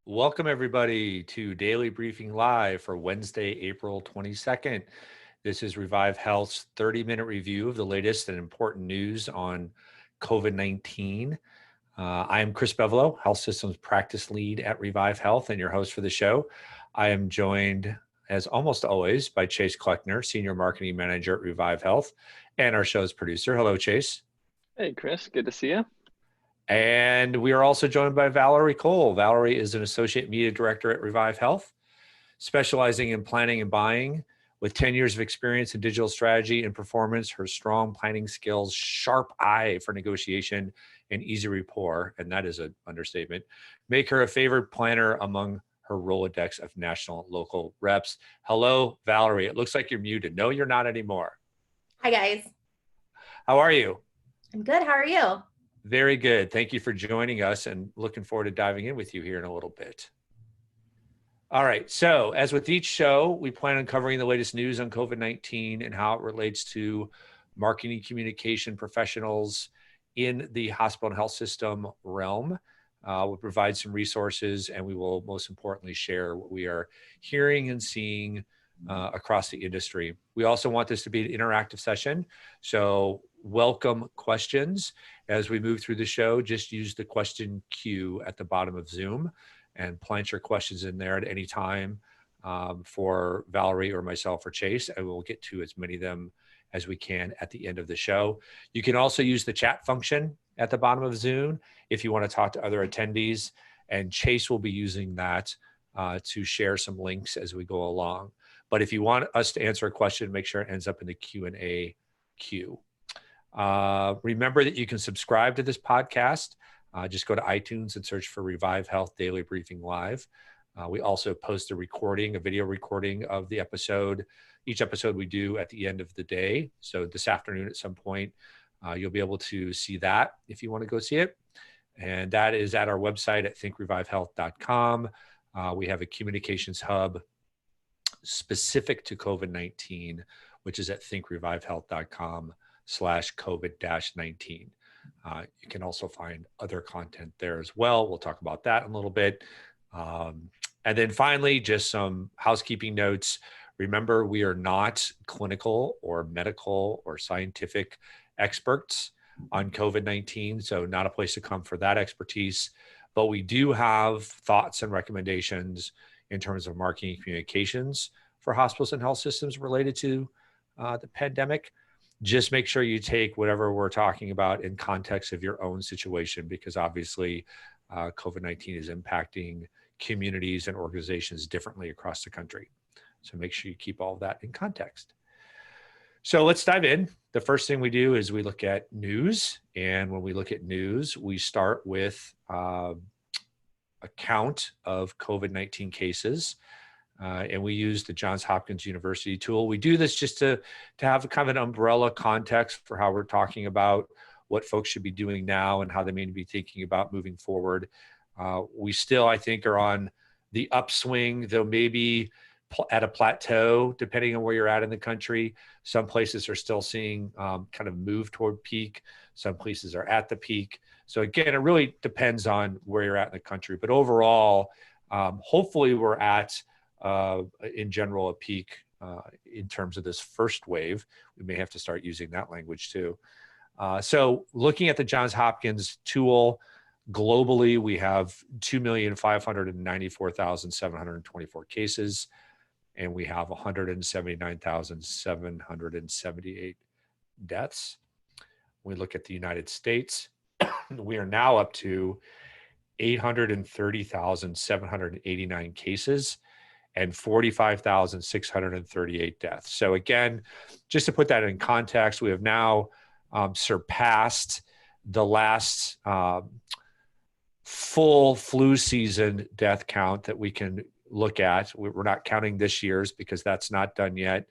Welcome everybody to Daily Briefing Live for Wednesday, April 22nd. This is Revive Health's 30-minute review of the latest and important news on COVID-19. I am Chris Bevelo, Health Systems Practice Lead at Revive Health and your host for the show. I am joined, as almost always, by Chase Kleckner, Senior Marketing Manager at Revive Health, and our show's producer. Hello, Chase. Hey, Chris. Good to see you. And we are also joined by Valerie Cole. Valerie is an Associate Media Director at Revive Health, specializing in planning and buying. With 10 years of experience in digital strategy and performance, her strong planning skills, sharp eye for negotiation, and easy rapport, and that is an understatement, make her a favored planner among her Rolodex of national and local reps. Hello, Valerie. It looks like you're muted. No, you're not anymore. Hi, guys. How are you? I'm good. How are you? Very good. Thank you for joining us and looking forward to diving in with you here in a little bit. All right. So as with each show, we plan on covering the latest news on COVID-19 and how it relates to marketing communication professionals in the hospital and health system realm. We'll provide some resources, and we will most importantly share what we are hearing and seeing across the industry. We also want this to be an interactive session. So welcome questions. As we move through the show, just use the question queue at the bottom of Zoom and plant your questions in there at any time for Valerie or myself or Chase, and we'll get to as many of them as we can at the end of the show. You can also use the chat function at the bottom of Zoom if you want to talk to other attendees, and Chase will be using that to share some links as we go along. But if you want us to answer a question, make sure it ends up in the Q&A queue. Remember that you can subscribe to this podcast. Just go to iTunes and search for Revive Health Daily Briefing Live. We also post a video recording of the episode. Each episode we do at the end of the day. So this afternoon at some point, you'll be able to see that if you want to go see it. And that is at our website at thinkrevivehealth.com. We have a communications hub specific to COVID-19, which is at thinkrevivehealth.com/COVID-19. You can also find other content there as well. We'll talk about that in a little bit. And then finally, just some housekeeping notes. Remember, we are not clinical or medical or scientific experts on COVID-19, so not a place to come for that expertise. But we do have thoughts and recommendations in terms of marketing communications for hospitals and health systems related to the pandemic. Just make sure you take whatever we're talking about in context of your own situation, because obviously COVID-19 is impacting communities and organizations differently across the country. So make sure you keep all of that in context. So let's dive in. The first thing we do is we look at news. And when we look at news, we start with a count of COVID-19 cases. And we use the Johns Hopkins University tool. We do this just to have a kind of an umbrella context for how we're talking about what folks should be doing now and how they may be thinking about moving forward. We still, I think, are on the upswing, though maybe at a plateau, depending on where you're at in the country. Some places are still seeing kind of move toward peak. Some places are at the peak. So again, it really depends on where you're at in the country. But overall, hopefully we're at in general a peak in terms of this first wave. We may have to start using that language too. So looking at the Johns Hopkins tool, globally we have 2,594,724 cases, and we have 179,778 deaths. When we look at the United States, we are now up to 830,789 cases and 45,638 deaths. So again, just to put that in context, we have now surpassed the last full flu season death count that we can look at. We're not counting this year's because that's not done yet.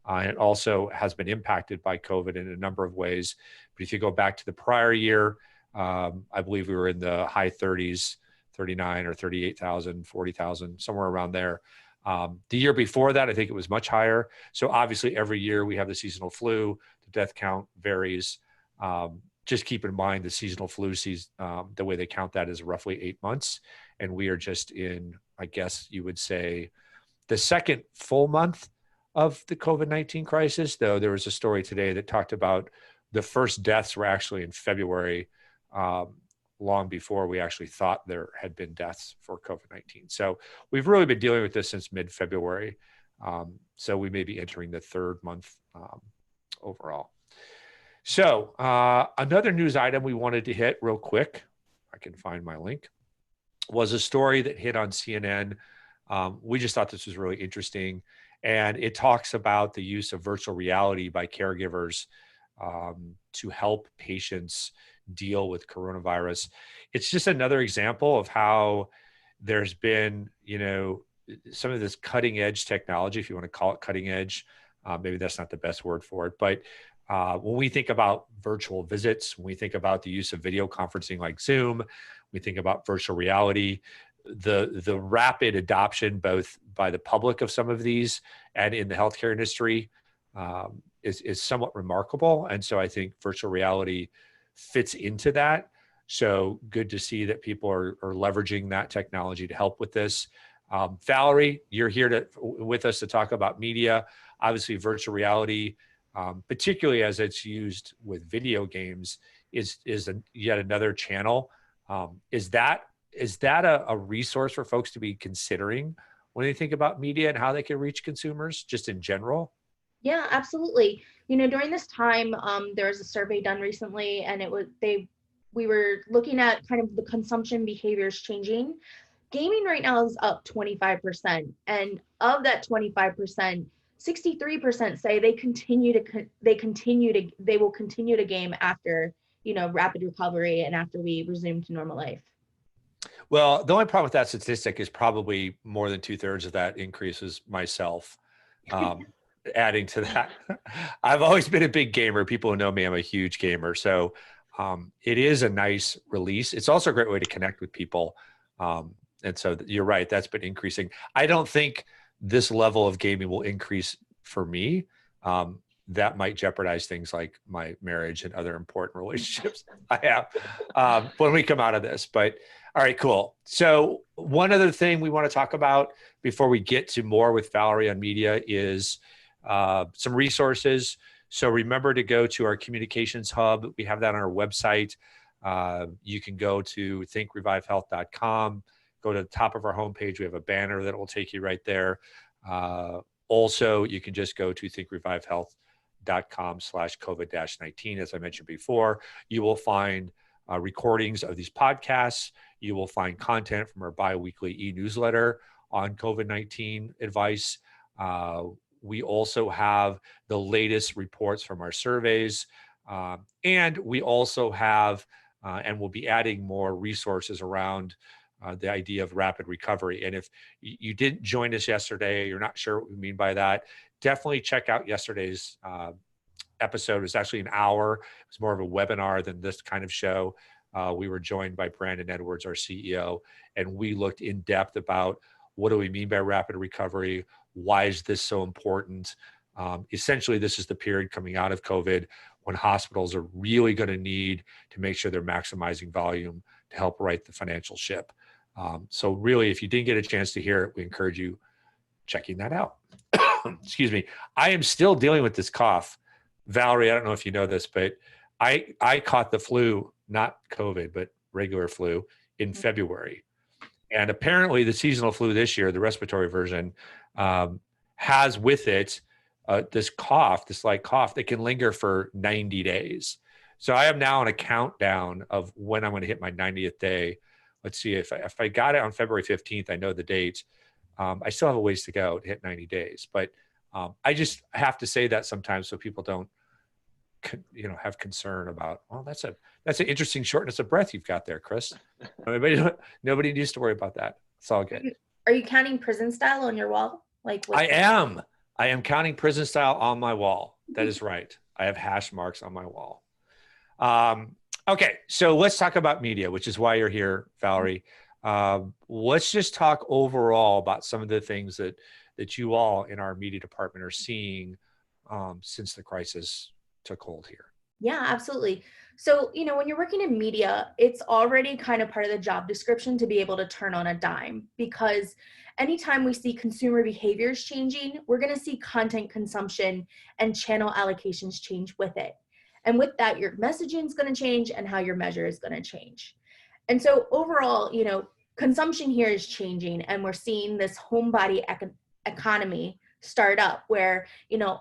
It also has been impacted by COVID in a number of ways. But if you go back to the prior year, I believe we were in the high 30s, 39 or 38,000, 40,000, somewhere around there. The year before that, I think it was much higher. So obviously every year we have the seasonal flu. The death count varies. just keep in mind the seasonal flu season, the way they count that is roughly 8 months. And we are just in, I guess you would say, the second full month of the COVID-19 crisis, though there was a story today that talked about the first deaths were actually in February, long before we actually thought there had been deaths for COVID-19. So we've really been dealing with this since mid-February. So we may be entering the third month overall. So another news item we wanted to hit real quick, I can find my link, was a story that hit on CNN. We just thought this was really interesting. And it talks about the use of virtual reality by caregivers to help patients deal with coronavirus. It's just another example of how there's been, some of this cutting edge technology, if you want to call it cutting edge. Maybe that's not the best word for it, but when we think about virtual visits, when we think about the use of video conferencing like Zoom, we think about virtual reality, the rapid adoption both by the public of some of these and in the healthcare industry is somewhat remarkable. And so I think virtual reality fits into that. So good to see that people are leveraging that technology to help with this. Valerie, you're here with us to talk about media. Obviously, virtual reality, particularly as it's used with video games, is yet another channel. Is that a resource for folks to be considering when they think about media and how they can reach consumers, just in general? Yeah, absolutely. During this time, there was a survey done recently, and we were looking at kind of the consumption behaviors changing. Gaming right now is up 25%, and of that 25%, 63% say they will continue to game after rapid recovery and after we resume to normal life. Well, the only problem with that statistic is probably more than 2/3 of that increase is myself. Adding to that, I've always been a big gamer. People who know me, I'm a huge gamer. So it is a nice release. It's also a great way to connect with people. And so you're right, that's been increasing. I don't think this level of gaming will increase for me. That might jeopardize things like my marriage and other important relationships I have when we come out of this. But all right, cool. So one other thing we want to talk about before we get to more with Valerie on media is some resources. So remember to go to our communications hub. We have that on our website. You can go to thinkrevivehealth.com. Go to the top of our homepage. We have a banner that will take you right there. Also, you can just go to thinkrevivehealth.com/COVID-19. As I mentioned before, you will find recordings of these podcasts. You will find content from our bi-weekly e-newsletter on COVID-19 advice. We also have the latest reports from our surveys. And we also have, and we'll be adding more resources around the idea of rapid recovery. And if you didn't join us yesterday, you're not sure what we mean by that, definitely check out yesterday's episode. It was actually an hour. It was more of a webinar than this kind of show. We were joined by Brandon Edwards, our CEO, and we looked in depth about what do we mean by rapid recovery? Why is this so important? Essentially, this is the period coming out of COVID when hospitals are really going to need to make sure they're maximizing volume to help right the financial ship. So really, if you didn't get a chance to hear it, we encourage you checking that out. Excuse me. I am still dealing with this cough. Valerie, I don't know if you know this, but I caught the flu, not COVID, but regular flu in February. And apparently the seasonal flu this year, the respiratory version, has with it this cough, this light cough that can linger for 90 days. So I am now on a countdown of when I'm going to hit my 90th day. Let's see, if I got it on February 15th, I know the date. I still have a ways to go to hit 90 days. But I just have to say that sometimes so people don't have concern about, well, that's an interesting shortness of breath you've got there, Chris. Nobody needs to worry about that. It's all good. Are you counting prison style on your wall? I am counting prison style on my wall. That is right. I have hash marks on my wall. Okay, so let's talk about media, which is why you're here, Valerie. Let's just talk overall about some of the things that you all in our media department are seeing since the crisis took hold here. Yeah, absolutely. So, when you're working in media, it's already kind of part of the job description to be able to turn on a dime, because anytime we see consumer behaviors changing, we're going to see content consumption and channel allocations change with it. And with that, your messaging is going to change and how your measure is going to change. And so overall, consumption here is changing, and we're seeing this homebody economy start up where,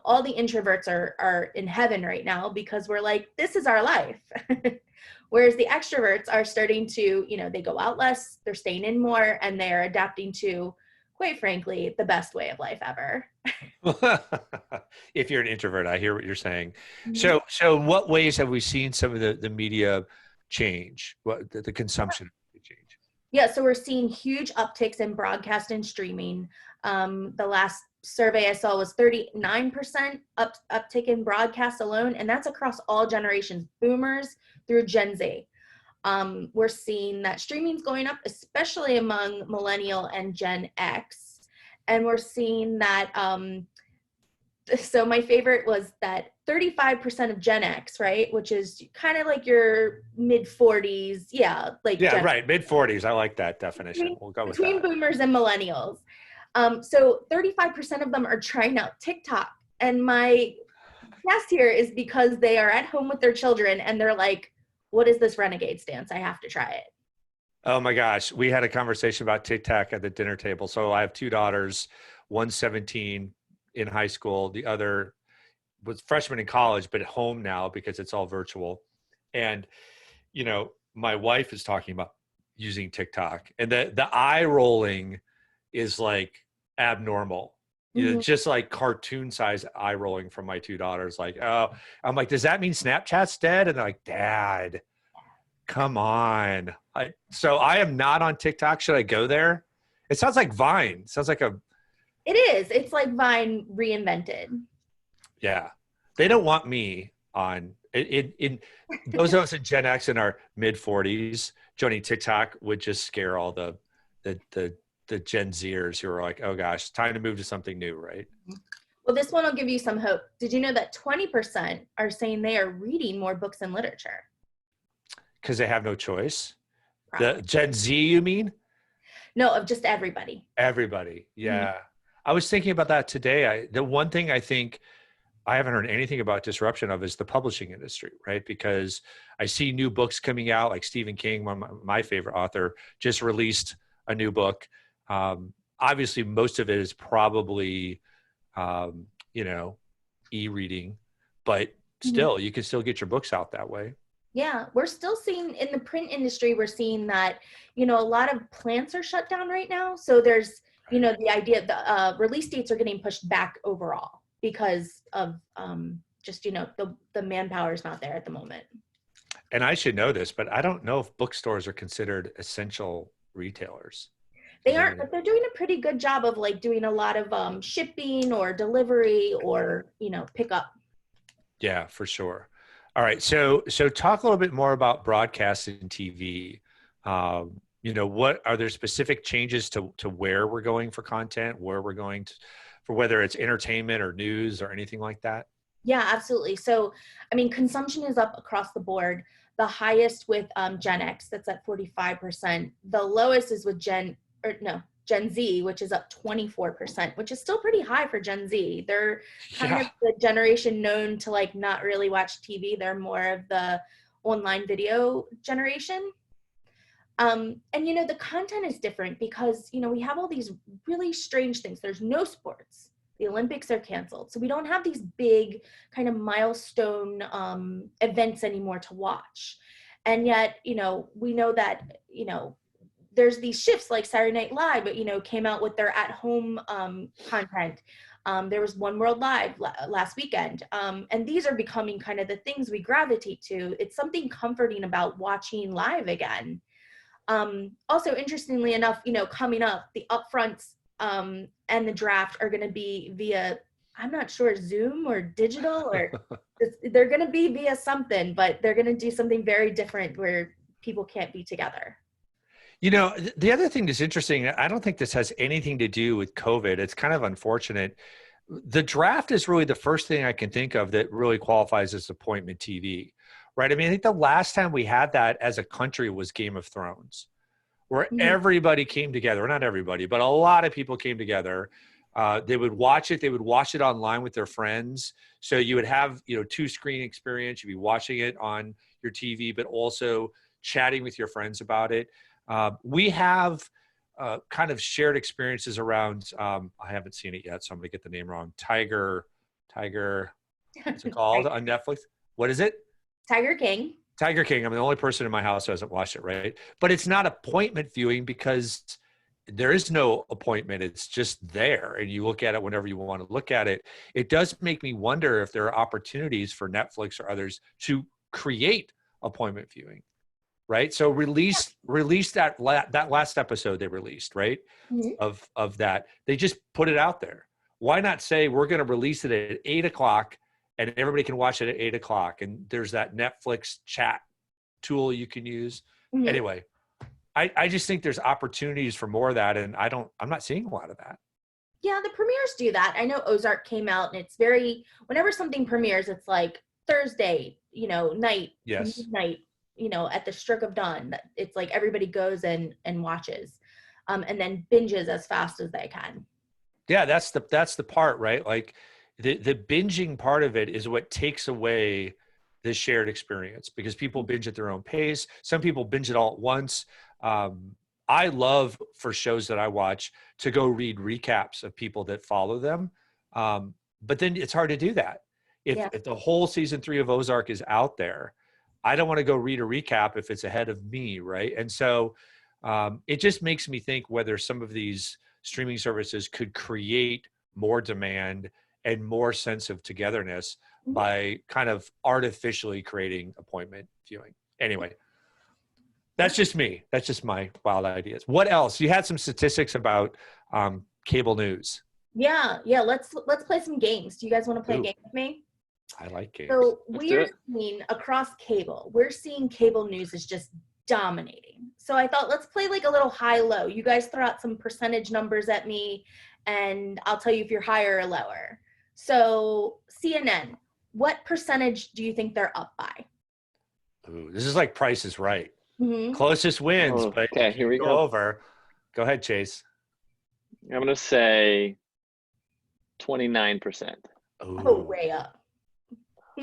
all the introverts are in heaven right now because we're like, this is our life. Whereas the extroverts are starting to, they go out less, they're staying in more, and they're adapting to, quite frankly, the best way of life ever. If you're an introvert, I hear what you're saying. Mhm. So in what ways have we seen some of the media change, what the consumption change? Yeah, so we're seeing huge upticks in broadcast and streaming. The last survey I saw was 39% uptick in broadcast alone, and that's across all generations, boomers through Gen Z. We're seeing that streaming's going up, especially among millennial and Gen X. And we're seeing that, so my favorite was that 35% of Gen X, right, which is kind of like your mid 40s, yeah, like Yeah, Gen right. Mid 40s. I like that definition. between, We'll go with between that. boomers and millennials. So 35% of them are trying out TikTok. And my guess here is because they are at home with their children and they're like, what is this renegade stance? I have to try it. Oh my gosh. We had a conversation about TikTok at the dinner table. So I have two daughters, one's 17 in high school. The other was freshman in college, but at home now because it's all virtual. And, my wife is talking about using TikTok, and the eye rolling is like abnormal. Mhm. Just like cartoon size eye rolling from my two daughters. Like, oh, I'm like, does that mean Snapchat's dead? And they're like, Dad, come on. So I am not on TikTok. Should I go there? It sounds like Vine. It sounds like It is. It's like Vine reinvented. yeah. They don't want me on in those of us in Gen X in our mid 40s. Joining TikTok would just scare all the Gen Zers who are like, oh gosh, time to move to something new, right? Well, this one will give you some hope. Did you know that 20% are saying they are reading more books and literature? Because they have no choice. The Probably. Gen Z, you mean? No, of just everybody. Everybody. Mhm. Yeah. I was thinking about that today. The one thing I think I haven't heard anything about disruption of is the publishing industry, right? Because I see new books coming out, like Stephen King, one of my favorite author, just released a new book. Obviously, most of it is probably, um, e-reading, but Mhm. still, you can still get your books out that way. Yeah, we're still seeing in the print industry, we're seeing that, a lot of plants are shut down right now. So there's, the idea the release dates are getting pushed back overall because of just, the manpower is not there at the moment. And I should know this, but I don't know if bookstores are considered essential retailers. They Does aren't, anybody? but they're doing a pretty good job of like doing a lot of shipping or delivery or, pickup. Yeah, for sure. All right. So talk a little bit more about broadcast and TV. What are there specific changes to where we're going for content, where we're going for whether it's entertainment or news or anything like that? Yeah, absolutely. So, I mean, consumption is up across the board. The highest with Gen X, that's at 45%. The lowest is with Gen Z, which is up 24%, which is still pretty high for Gen Z. They're kind of Yeah. the generation known to like not really watch TV. They're more of the online video generation. And the content is different because we have all these really strange things. There's no sports. The Olympics are canceled, so we don't have these big kind of milestone events anymore to watch. And yet, we know that there's these shifts like Saturday Night Live, but came out with their at-home content. There was One World Live last weekend, and these are becoming kind of the things we gravitate to. It's something comforting about watching live again. Also, interestingly enough, coming up, the upfronts and the draft are going to be via, I'm not sure, Zoom or digital, or they're going to be via something, but they're going to do something very different where people can't be together. The other thing that's interesting, I don't think this has anything to do with COVID. It's kind of unfortunate. the draft is really the first thing I can think of that really qualifies as appointment TV, right? I mean, I think the last time we had that as a country was Game of Thrones, where everybody came together. Not everybody, but a lot of people came together. They would watch it. They would watch it online with their friends. So you would have, two-screen experience. You'd be watching it on your TV, but also chatting with your friends about it. We have kind of shared experiences around, I haven't seen it yet, so I'm going to get the name wrong. Tiger, what's it called on Netflix? What is it? Tiger King. Tiger King. I'm the only person in my house who hasn't watched it, right? But it's not appointment viewing because there is no appointment. It's just there. And you look at it whenever you want to look at it. It does make me wonder if there are opportunities for Netflix or others to create appointment viewing, right? So release that last episode they released, right? Of that. They just put it out there. Why not say we're going to release it at 8:00 and everybody can watch it at 8:00? And there's that Netflix chat tool you can use. Anyway, I just think there's opportunities for more of that. And I'm not seeing a lot of that. Yeah, the premieres do that. I know Ozark came out and it's whenever something premieres, it's like Thursday, night, midnight, at the stroke of dawn. It's like everybody goes and watches and then binges as fast as they can. Yeah, that's the part, right? Like the binging part of it is what takes away the shared experience because people binge at their own pace. Some people binge it all at once. I love for shows that I watch to go read recaps of people that follow them. But then it's hard to do that. If the whole season 3 of Ozark is out there, I don't want to go read a recap if it's ahead of me, right? And so it just makes me think whether some of these streaming services could create more demand and more sense of togetherness by kind of artificially creating appointment viewing. Anyway, that's just me. That's just my wild ideas. What else? You had some statistics about cable news. Yeah. Let's play some games. Do you guys want to play a game with me? I like games. So we're seeing across cable, we're seeing cable news is just dominating. So I thought let's play like a little high-low. You guys throw out some percentage numbers at me and I'll tell you if you're higher or lower. So CNN, what percentage do you think they're up by? Ooh, this is like Price is Right. Closest wins, but okay, here we go. Over. Go ahead, Chase. I'm going to say 29%. Oh, way up.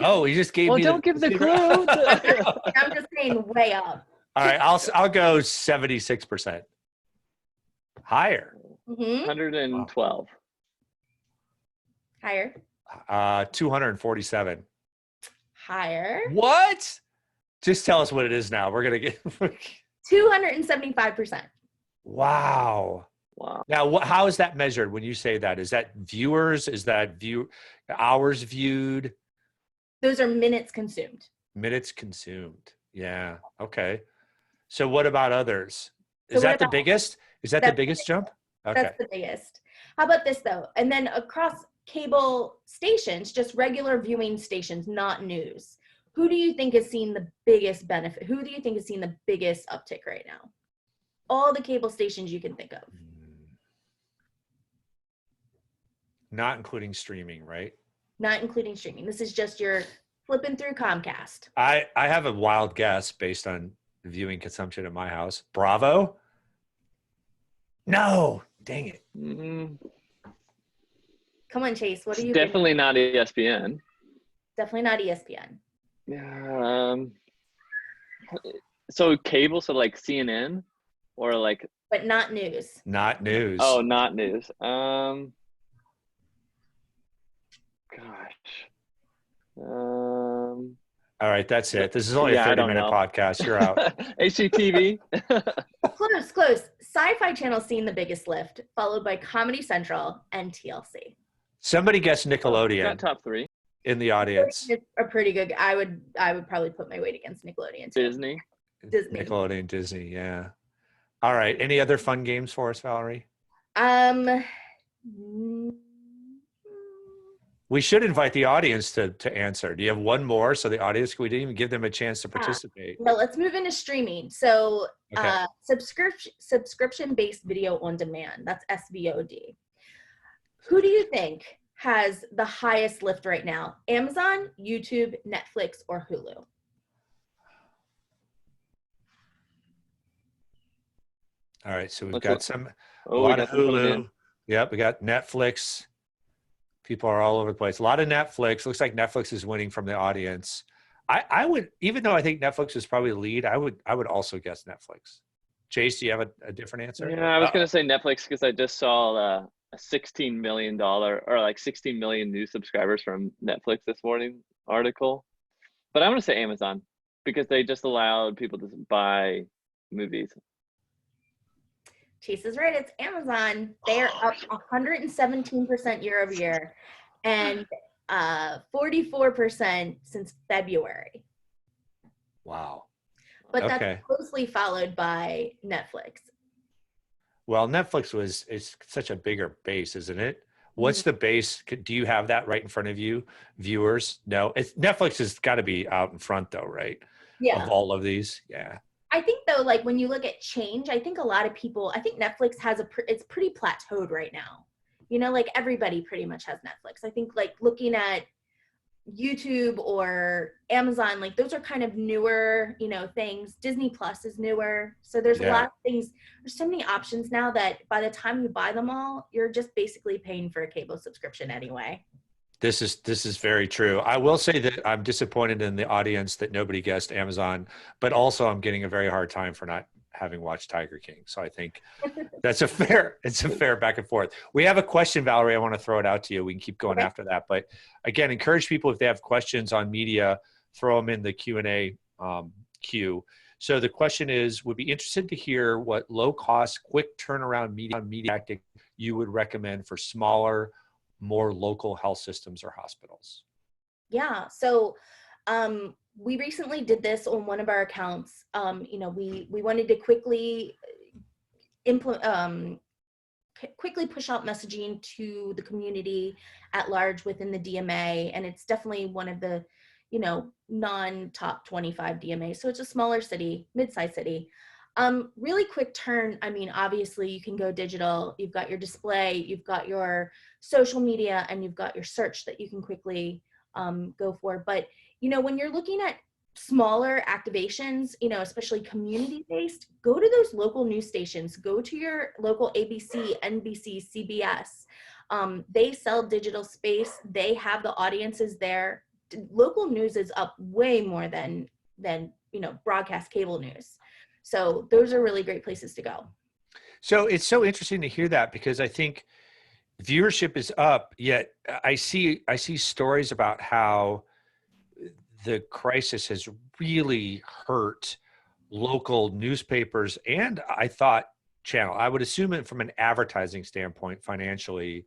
Oh, he just gave me. Don't give the clue. I'm just saying way up. All right, I'll go 76%. Higher. 112. Higher. 247. Higher. What? Just tell us what it is now. We're gonna get 275%. Wow. Now, how is that measured when you say that? Is that viewers? Is that hours viewed? Those are minutes consumed. Minutes consumed. Yeah. Okay. So what about others? Is that the biggest? Is that the biggest jump? Okay. That's the biggest. How about this though? And then across cable stations, just regular viewing stations, not news. Who do you think has seen the biggest benefit? Who do you think has seen the biggest uptick right now? All the cable stations you can think of. Not including streaming, right? Not including streaming. This is just your flipping through Comcast. I have a wild guess based on viewing consumption at my house. Bravo? No. Dang it. Come on, Chase. What are you Definitely not ESPN. Definitely not ESPN. So cable, so like CNN or like. But not news. Not news. Oh, not news. All right, that's it. This is only a 30-minute podcast. You're out. HGTV. Close. Sci-Fi Channel seeing the biggest lift, followed by Comedy Central and TLC. Somebody guess Nickelodeon. Got top 3 in the audience. It's a pretty good. I would probably put my weight against Nickelodeon. Too. Disney. Nickelodeon, Disney. Yeah. All right. Any other fun games for us, Valerie? We should invite the audience to answer. Do you have one more so the audience, we didn't even give them a chance to participate? No, let's move into streaming. So okay. Subscription-based video on demand, that's SVOD. Who do you think has the highest lift right now? Amazon, YouTube, Netflix, or Hulu? All right, so we've Let's got look. a We lot of got some coming in. Hulu. Yep, we got Netflix. People are all over the place. A lot of Netflix. Looks like Netflix is winning from the audience. I would, even though I think Netflix is probably the lead, I would also guess Netflix. Chase, do you have a different answer? Yeah, I was gonna say Netflix because I just saw a $16 million or like 16 million new subscribers from Netflix this morning article. But I'm gonna say Amazon because they just allowed people to buy movies. Chase is right. It's Amazon. They are up 117% year over year and 44% since February. Wow. But Okay. that's closely followed by Netflix. Well, Netflix is such a bigger base, isn't it? What's the base? Do you have that right in front of you, viewers? No, Netflix has got to be out in front though, right? Yeah. Of all of these, yeah. I think though, like when you look at change, I think a lot of people, I think Netflix has it's pretty plateaued right now. You know, like everybody pretty much has Netflix. I think like looking at YouTube or Amazon, like those are kind of newer, you know, things. Disney Plus is newer. So there's a lot of things. There's so many options now that by the time you buy them all, you're just basically paying for a cable subscription anyway. This is very true. I will say that I'm disappointed in the audience that nobody guessed Amazon, but also I'm getting a very hard time for not having watched Tiger King. So I think it's a fair back and forth. We have a question, Valerie. I want to throw it out to you. We can keep going after that. But again, encourage people if they have questions on media, throw them in the Q&A queue. So the question is, would be interested to hear what low cost, quick turnaround media tactic you would recommend for smaller, more local health systems or hospitals? Yeah. So we recently did this on one of our accounts. You know, we wanted to quickly quickly push out messaging to the community at large within the DMA. And it's definitely one of the, you know, non-top 25 DMAs. So it's a smaller city, mid-sized city. Really quick turn. I mean, obviously you can go digital. You've got your display, you've got your social media, and you've got your search that you can quickly go for. But, you know, when you're looking at smaller activations, you know, especially community-based, go to those local news stations, go to your local ABC, NBC, CBS. They sell digital space. They have the audiences there. Local news is up way more than you know, broadcast cable news. So those are really great places to go. So it's so interesting to hear that, because I think viewership is up, yet I see stories about how the crisis has really hurt local newspapers and I thought channel. I would assume it from an advertising standpoint, financially,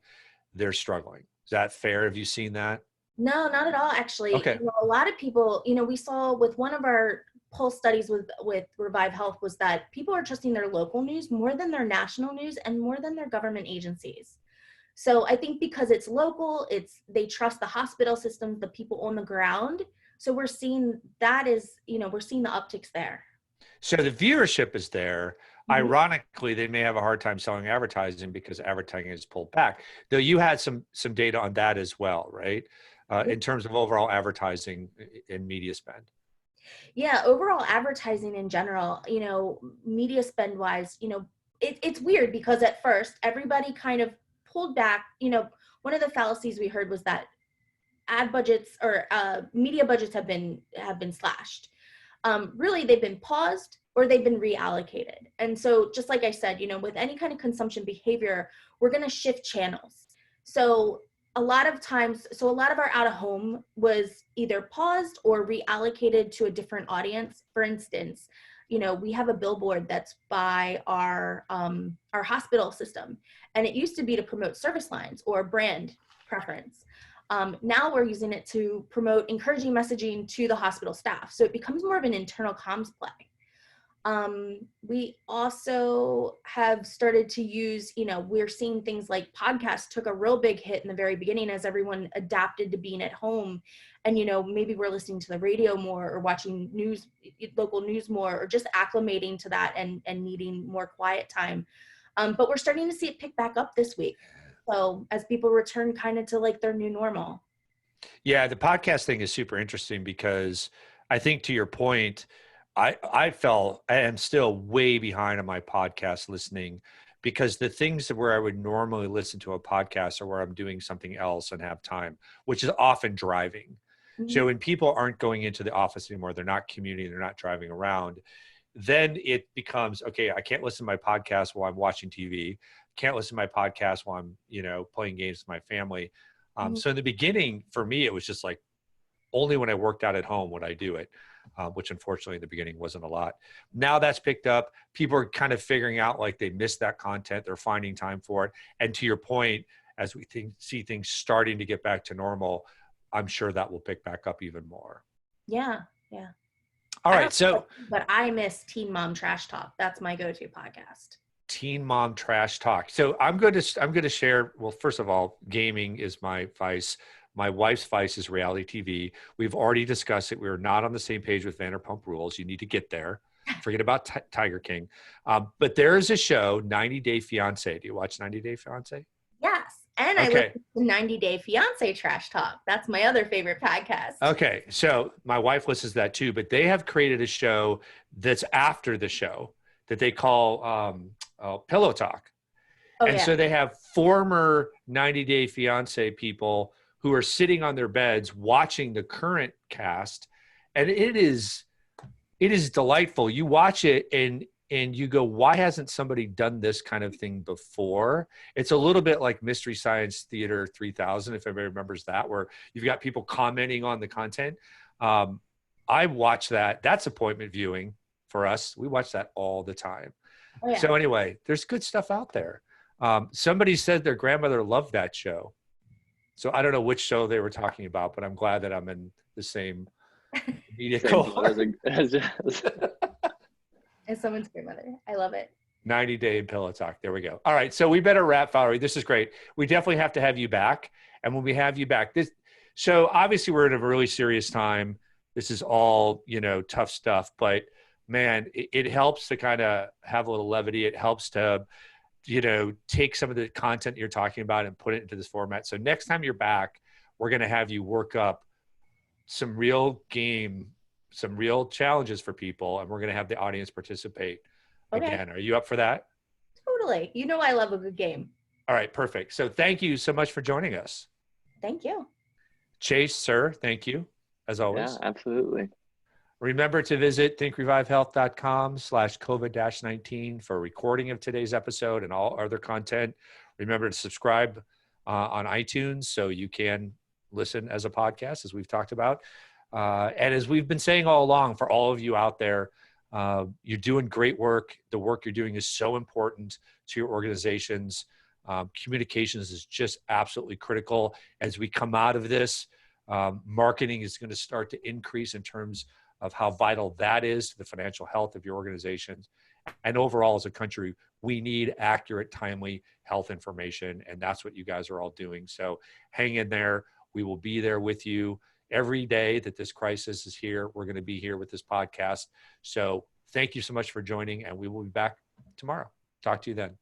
they're struggling. Is that fair? Have you seen that? No, not at all, actually. Okay. You know, a lot of people, you know, we saw with one of our pulse studies with ReviveHealth was that people are trusting their local news more than their national news and more than their government agencies. So I think because it's local, they trust the hospital systems, the people on the ground. So we're seeing that is, you know, we're seeing the upticks there. So the viewership is there. Ironically, they may have a hard time selling advertising because advertising is pulled back. Though you had some data on that as well, right? In terms of overall advertising and media spend. Yeah, overall advertising in general, you know, media spend wise, you know, it's weird because at first everybody kind of pulled back. You know, one of the fallacies we heard was that ad budgets or media budgets have been slashed. Really, they've been paused or they've been reallocated. And so just like I said, you know, with any kind of consumption behavior, we're going to shift channels. So a lot of times, a lot of our out of home was either paused or reallocated to a different audience. For instance, you know, we have a billboard that's by our hospital system, and it used to be to promote service lines or brand preference. Now we're using it to promote encouraging messaging to the hospital staff. So it becomes more of an internal comms play. We also have started to use, you know, we're seeing things like podcasts took a real big hit in the very beginning as everyone adapted to being at home. And, you know, maybe we're listening to the radio more or watching local news more, or just acclimating to that and needing more quiet time. But we're starting to see it pick back up this week. also as people return kind of to like their new normal. Yeah, the podcast thing is super interesting because I think to your point, I am still way behind on my podcast listening because the things that where I would normally listen to a podcast are where I'm doing something else and have time, which is often driving. Mhm. So when people aren't going into the office anymore, they're not commuting, they're not driving around, then it becomes, okay, I can't listen to my podcast while I'm watching TV. Can't listen to my podcast while I'm, playing games with my family. Mhm. So in the beginning, for me, it was just like only when I worked out at home would I do it, which unfortunately in the beginning wasn't a lot. Now that's picked up. People are kind of figuring out like they missed that content. They're finding time for it. And to your point, as we see things starting to get back to normal, I'm sure that will pick back up even more. Yeah. Yeah. All I right. don't So know, but I miss Teen Mom Trash Talk. That's my go-to podcast. Teen Mom Trash Talk. So I'm going to share. Well, first of all, gaming is my vice. My wife's vice is reality TV. We've already discussed it. We're not on the same page with Vanderpump Rules. You need to get there. Forget about Tiger King. But there is a show, 90 Day Fiance. Do you watch 90 Day Fiance? Yes. And I Okay. listen to 90 Day Fiance Trash Talk. That's my other favorite podcast. Okay. So my wife listens to that too, but they have created a show that's after the show that they call Pillow Talk. Oh, And yeah. so they have former 90 Day Fiance people who are sitting on their beds watching the current cast. And it is delightful. You watch it and you go, why hasn't somebody done this kind of thing before? It's a little bit like Mystery Science Theater 3000, if everybody remembers that, where you've got people commenting on the content. I watch that. That's appointment viewing for us. We watch that all the time. Oh, yeah. So anyway, there's good stuff out there. Somebody said their grandmother loved that show. So I don't know which show they were talking about, but I'm glad that I'm in the same media cohort. As someone's grandmother. I love it. 90 Day Pillow Talk. There we go. All right. So we better wrap, Valerie. This is great. We definitely have to have you back. And when we have you back, so obviously we're in a really serious time. This is all, tough stuff, but man, it helps to kind of have a little levity. It helps to, take some of the content you're talking about and put it into this format. So next time you're back, we're going to have you work up some real challenges for people, and we're going to have the audience participate again. Are you up for that? Totally. I love a good game. All right, perfect. So thank you so much for joining us. Thank you. Chase, sir, thank you, as always. Yeah, absolutely. Remember to visit thinkrevivehealth.com/COVID-19 for a recording of today's episode and all other content. Remember to subscribe on iTunes so you can listen as a podcast, as we've talked about. And as we've been saying all along, for all of you out there, you're doing great work. The work you're doing is so important to your organizations. Communications is just absolutely critical. As we come out of this, marketing is going to start to increase in terms of how vital that is to the financial health of your organizations. And overall, as a country, we need accurate, timely health information. And that's what you guys are all doing. So hang in there. We will be there with you every day that this crisis is here. We're going to be here with this podcast. So thank you so much for joining, and we will be back tomorrow. Talk to you then.